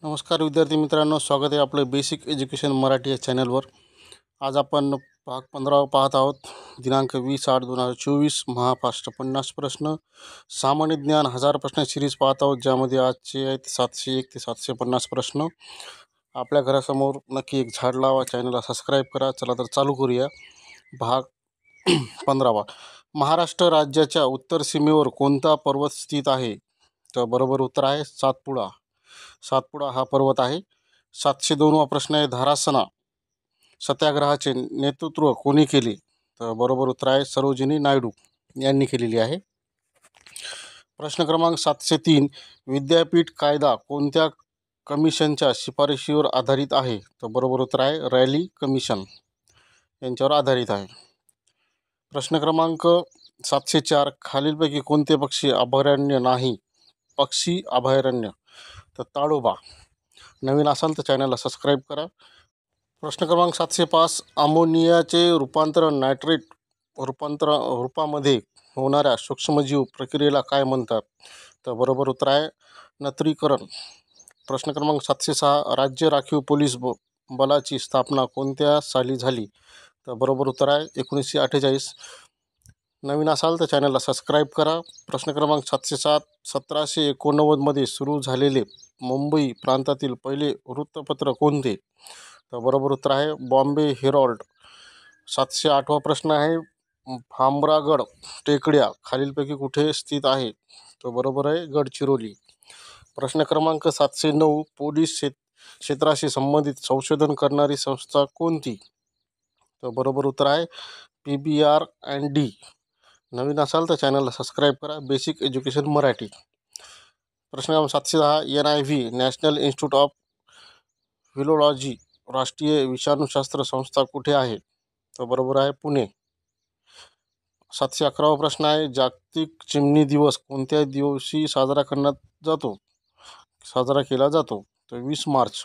नमस्कार विद्यार्थी मित्रांनो, स्वागत आहे आपलं बेसिक एज्युकेशन मराठी या चॅनलवर. आज आपण भाग 15 पाहत आहोत. दिनांक 20/8/2024 महाराष्ट्र 50 प्रश्न, सामान्य ज्ञान 1000 प्रश्न सिरीज पाहत आहोत, ज्यामध्ये आजचे आहेत 701 ते 750 प्रश्न. आपल्या घरासमोर नक्की एक झाड लावा, चॅनलला सबस्क्राईब करा. चला तर चालू करूया. भाग 15. महाराष्ट्र राज्याच्या उत्तर सीमेवर कोणता पर्वत स्थित आहे? तर बरोबर उत्तर आहे सातपुडा. सातपुडा हा पर्वत आहे. 702वा प्रश्न आहे, धारासणा सत्याग्रहाचे नेतृत्व कोणी केले? तर बरोबर उत्तर आहे सरोजिनी नायडू यांनी केलेली आहे. प्रश्न क्रमांक 703, विद्यापीठ कायदा कोणत्या कमिशनच्या शिफारशीवर आधारित आहे? तर बरोबर उत्तर आहे रॅली कमिशन यांच्यावर आधारित आहे. प्रश्न क्रमांक 704, खालीलपैकी कोणते पक्षी अभयारण्य नाही? पक्षी अभयारण्य तर ताडोबा. नवीन असाल तर चॅनलला सबस्क्राईब करा. प्रश्न क्रमांक 705, अमोनियाचे रूपांतरण नायट्रेट रूपामध्ये होणाऱ्या सूक्ष्मजीव प्रक्रियेला काय म्हणतात? तर बरोबर उत्तर आहे नत्रीकरण. प्रश्न क्रमांक 706, राज्य राखीव पोलीस बलाची स्थापना कोणत्या साली झाली? तर बरोबर उत्तर आहे 1948. नवीन असाल तर चॅनलला सबस्क्राईब करा. प्रश्न क्रमांक 707, 1789मध्ये सुरू झालेले मुंबई प्रांतातील पहिले वृत्तपत्र कोणते? तर बरोबर उत्तर आहे बॉम्बे हेरॉल्ड. 708वा प्रश्न आहे, भामरागड टेकड्या खालीलपैकी कुठे स्थित आहे? तर बरोबर आहे गडचिरोली. प्रश्न क्रमांक 709, पोलीस क्षेत्राशी संबंधित संशोधन करणारी संस्था कोणती? तर बरोबर उत्तर आहे PBR&D. नवीन असाल तर चॅनलला सबस्क्राईब करा. Basic education Marathi. प्रश्न क्रमांक 710, NIV national institute of virology राष्ट्रीय विषाणूशास्त्र संस्था कुठे आहे? तर बरोबर आहे पुणे. 711वा प्रश्न आहे, जागतिक चिमणी दिवस कोणत्या दिवशी साजरा केला जातो? तर 20 मार्च.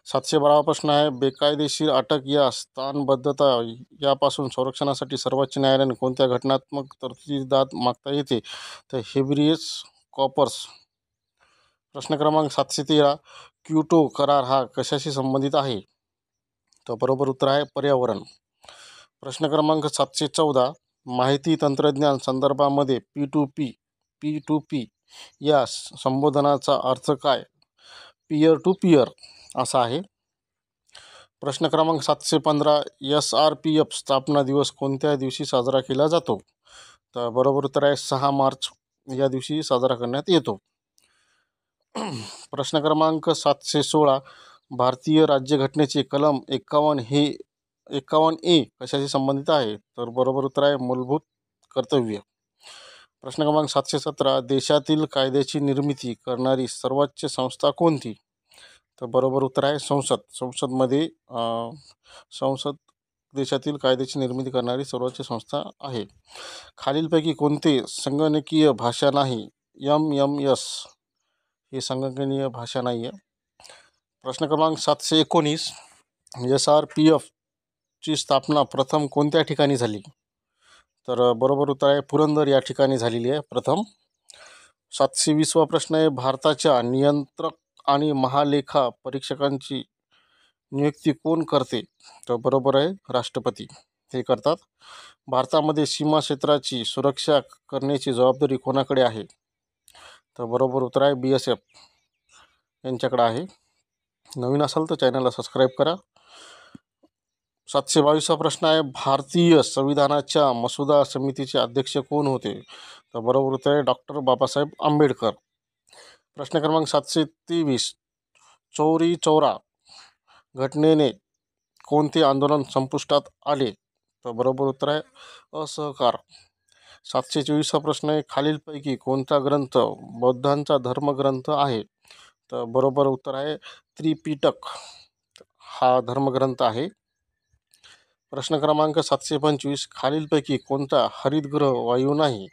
712वा प्रश्न आहे, बेकायदेशीर अटक या स्थानबद्धता यापासून संरक्षणासाठी सर्वोच्च न्यायालयाने कोणत्या घटनात्मक तरतुदीची दाद मागता येते? तर हेबियस कॉर्पस. प्रश्न क्रमांक 713, क्योटो करार हा कशाशी संबंधित आहे? तर बरोबर उत्तर आहे पर्यावरण. प्रश्न क्रमांक 714, माहिती तंत्रज्ञान संदर्भामध्ये P2P या संबोधनाचा अर्थ काय? पीअर टू पीअर असा आहे. प्रश्न क्रमांक 715, SRPF स्थापना दिवस कोणत्या दिवशी साजरा केला जातो? तर बरोबर उत्तर आहे 6 मार्च या दिवशी साजरा करण्यात येतो. प्रश्न क्रमांक 716, भारतीय राज्यघटनेचे कलम 51A कशाशी संबंधित आहे? तर बरोबर उत्तर आहे मूलभूत कर्तव्य. प्रश्न क्रमांक 717, देशातील कायद्याची निर्मिती करणारी सर्वोच्च संस्था कोणती? तर बरोबर उत्तर आहे संसद देशातील कायद्याची निर्मिती करणारी सर्वोच्च संस्था आहे. खालीलपैकी कोणते संगणकीय भाषा नाही? MMS ही संगणकीय भाषा नाही आहे. प्रश्न क्रमांक 719, SRPF ची स्थापना प्रथम कोणत्या ठिकाणी झाली? तर बरोबर उत्तर आहे पुरंदर या ठिकाणी झालेली आहे प्रथम. 720वा प्रश्न आहे, भारताच्या नियंत्रक आणि महालेखा परीक्षकांची नियुक्ती कोण करते? तर बरोबर आहे राष्ट्रपती हे करतात. भारतामध्ये सीमा क्षेत्राची सुरक्षा करण्याची जबाबदारी कोणाकडे आहे? तर बरोबर उत्तर आहे BSF यांच्याकडे आहे. नवीन असाल तर चॅनलला सबस्क्राईब करा. 722वा प्रश्न आहे, भारतीय संविधानाच्या मसुदा समितीचे अध्यक्ष कोण होते? तर बरोबर उत्तर आहे डॉक्टर बाबासाहेब आंबेडकर. प्रश्न क्रमांक 723, चौरी चौरा घटनेने कोणते आंदोलन संपुष्टात आले? तर बरोबर उत्तर आहे असहकार. 724वा प्रश्न आहे, खालीलपैकी कोणता ग्रंथ बौद्धांचा धर्मग्रंथ आहे? तर बरोबर उत्तर आहे त्रिपिटक हा धर्मग्रंथ आहे. प्रश्न क्रमांक 725, खालीलपैकी कोणता हरितगृह वायू नाही?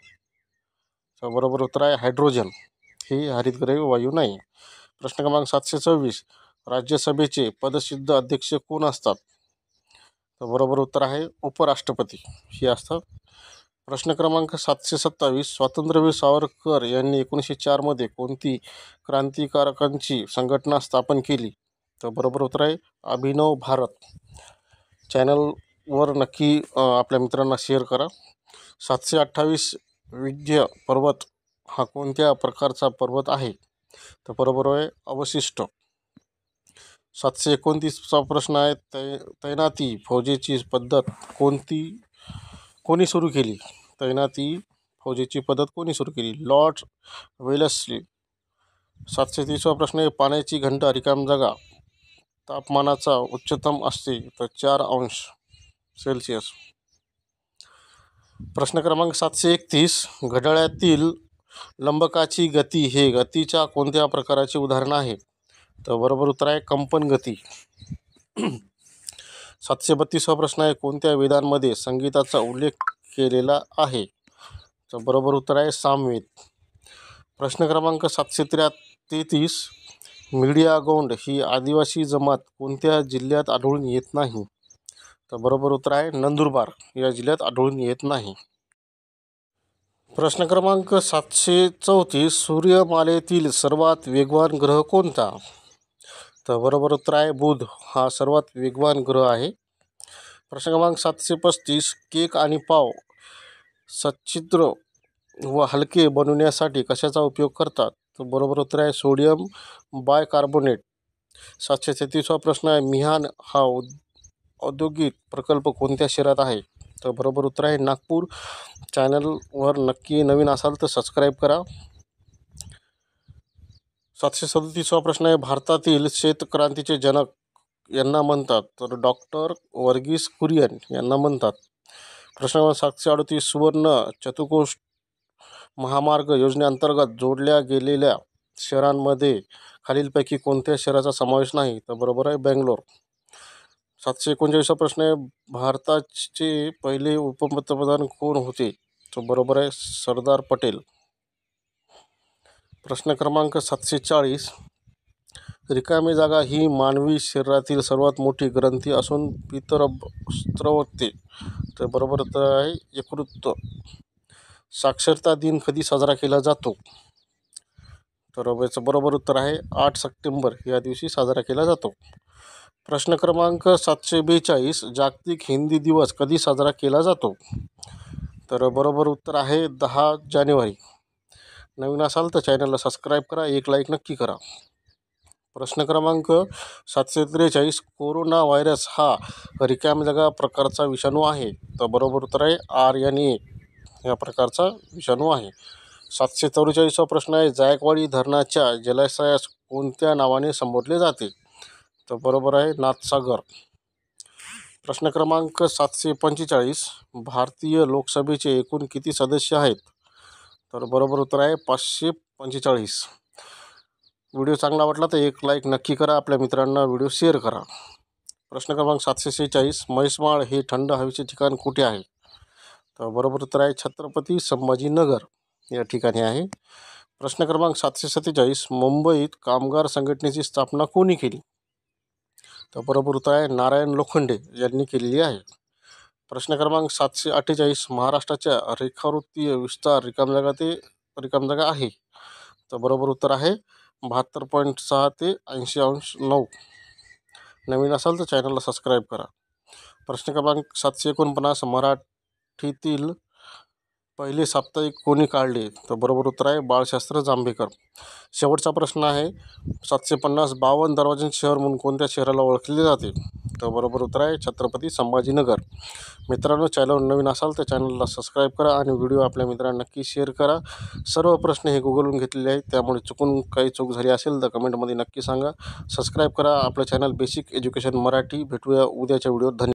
तर बरोबर उत्तर आहे हायड्रोजन हे हरितगृह वायू नाही. प्रश्न क्रमांक 726, राज्यसभेचे पदसिद्ध अध्यक्ष कोण असतात? तर बरोबर उत्तर आहे उपराष्ट्रपती हे असतात. प्रश्न क्रमांक 727, स्वातंत्र्यवीर सावरकर यांनी 1904 मध्ये कोणती क्रांतिकारकांची संघटना स्थापन केली? तर बरोबर उत्तर आहे अभिनव भारत. चॅनलवर नक्की आपल्या मित्रांना शेअर करा. 728, विंध्य पर्वत हा कोणत्या प्रकारचा पर्वत आहे? तर बरोबर आहे अवशिष्ट. 729चा प्रश्न आहे तैनाती फौजेची पद्धत कोणी सुरू केली? तैनाती फौजेची पद्धत कोणी सुरू केली? लॉर्ड वेल्लेस्ली. 730वा प्रश्न आहे पाण्याची घंटा रिकाम जागा तापमानाचा उच्चतम असते तर 4 अंश सेल्सिअस. प्रश्न क्रमांक 731, घड्याळातील लंबकाची गती हे गतीच्या कोणत्या प्रकाराचे उदाहरण आहे? तर बरोबर उत्तर आहे कंपन गती. 732वा प्रश्न आहे कोणत्या वेदांमध्ये संगीताचा उल्लेख केलेला आहे? तर बरोबर उत्तर आहे सामवेद. प्रश्न क्रमांक 733, मीडियागोंड ही आदिवासी जमात कोणत्या जिल्ह्यात आढळून येत नाही? तर बरोबर उत्तर आहे नंदुरबार या जिल्ह्यात आढळून येत नाही. प्रश्न क्रमांक 734, सूर्यमालेतील सर्वात वेगवान ग्रह कोणता? तर बरोबर उत्तर आहे बुध हा सर्वात वेगवान ग्रह आहे. प्रश्न क्रमांक 735, केक आणि पाव सच्छिद्र व हलके बनवण्यासाठी कशाचा उपयोग करतात? तर बरोबर उत्तर आहे सोडियम बायकार्बोनेट. 733वा प्रश्न आहे मिहान हा औद्योगिक प्रकल्प कोणत्या शहरात आहे? तर बरोबर उत्तर आहे नागपूर. चॅनलवर नक्की नवीन असाल तर सबस्क्राईब करा. 737वा प्रश्न आहे भारतातील श्वेतक्रांतीचे जनक यांना म्हणतात? तर डॉक्टर वर्गीस कुरियन यांना म्हणतात. प्रश्न क्रमांक 738, सुवर्ण चतुष्कोट महामार्ग योजनेअंतर्गत जोडल्या गेलेल्या शहरांमध्ये खालीलपैकी कोणत्या शहराचा समावेश नाही? तर बरोबर आहे बेंगलोर. 739वा प्रश्न आहे भारताचे पहिले उपपंतप्रधान कोण होते? तर बरोबर आहे सरदार पटेल. प्रश्न क्रमांक 740, रिकामी जागा ही मानवी शरीरातील सर्वात मोठी ग्रंथी असून पितरस्रवते. तर बरोबर उत्तर आहे यकृत. साक्षरता दिन कधी साजरा केला जातो? तर याचं बरोबर उत्तर आहे 8 सप्टेंबर या दिवशी साजरा केला जातो. प्रश्न क्रमांक 742, जागतिक हिंदी दिवस कधी साजरा केला जातो? तर बरोबर उत्तर आहे 10 जानेवारी. नवीन असाल तर चॅनलला सबस्क्राईब करा, एक लाईक नक्की करा. प्रश्न क्रमांक 743, कोरोना व्हायरस हा रिकाम्या जागा प्रकारचा विषाणू आहे? तर बरोबर उत्तर आहे RNA या प्रकारचा विषाणू आहे. 744वा प्रश्न आहे जायकवाडी धरणाच्या जलाशयास कोणत्या नावाने संबोधले जाते? तर बरोबर आहे नाथसागर. प्रश्न क्रमांक 745, भारतीय लोकसभेचे एकूण किती सदस्य आहेत? तर बरोबर उत्तर आहे 545. व्हिडिओ चांगला वाटला तर एक लाईक नक्की करा, आपल्या मित्रांना व्हिडिओ शेअर करा. प्रश्न क्रमांक 746, म्हैसमाळ हे थंड हवेचे ठिकाण कुठे आहे? तर बरोबर उत्तर आहे छत्रपती संभाजीनगर या ठिकाणी आहे. प्रश्न क्रमांक 747, मुंबईत कामगार संघटनेची स्थापना कोणी केली? तर बरोबर उत्तर आहे नारायण लोखंडे यांनी केलेली आहे. प्रश्न क्रमांक 748, महाराष्ट्राच्या रेखावृत्तीय विस्तार रिकामजागा आहे? तर बरोबर उत्तर आहे 72.6 ते 80.9. नवीन असाल तर चॅनलला सबस्क्राईब करा. प्रश्न क्रमांक 749, मराठीतील पहिले साप्ताहिक कोणी काढले? तर बरोबर उत्तर आहे बाळशास्त्री जांभेकर. शेवटचा प्रश्न आहे 750, 52 दरवाजांचे शहर म्हणून कोणत्या शहराला ओळखले जाते? तर बरोबर उत्तर आहे छत्रपती संभाजीनगर. मित्रांनो, चॅनलवर नवीन असाल तर चॅनलला सबस्क्राईब करा आणि व्हिडिओ आपल्या मित्रांना नक्की शेअर करा. सर्व प्रश्न हे गुगलवरून घेतलेले आहेत, त्यामुळे चुकून काही चूक झाली असेल तर कमेंटमध्ये नक्की सांगा. सबस्क्राईब करा आपलं चॅनल बेसिक एज्युकेशन मराठी. भेटूया उद्याच्या व्हिडिओत. धन्यवाद.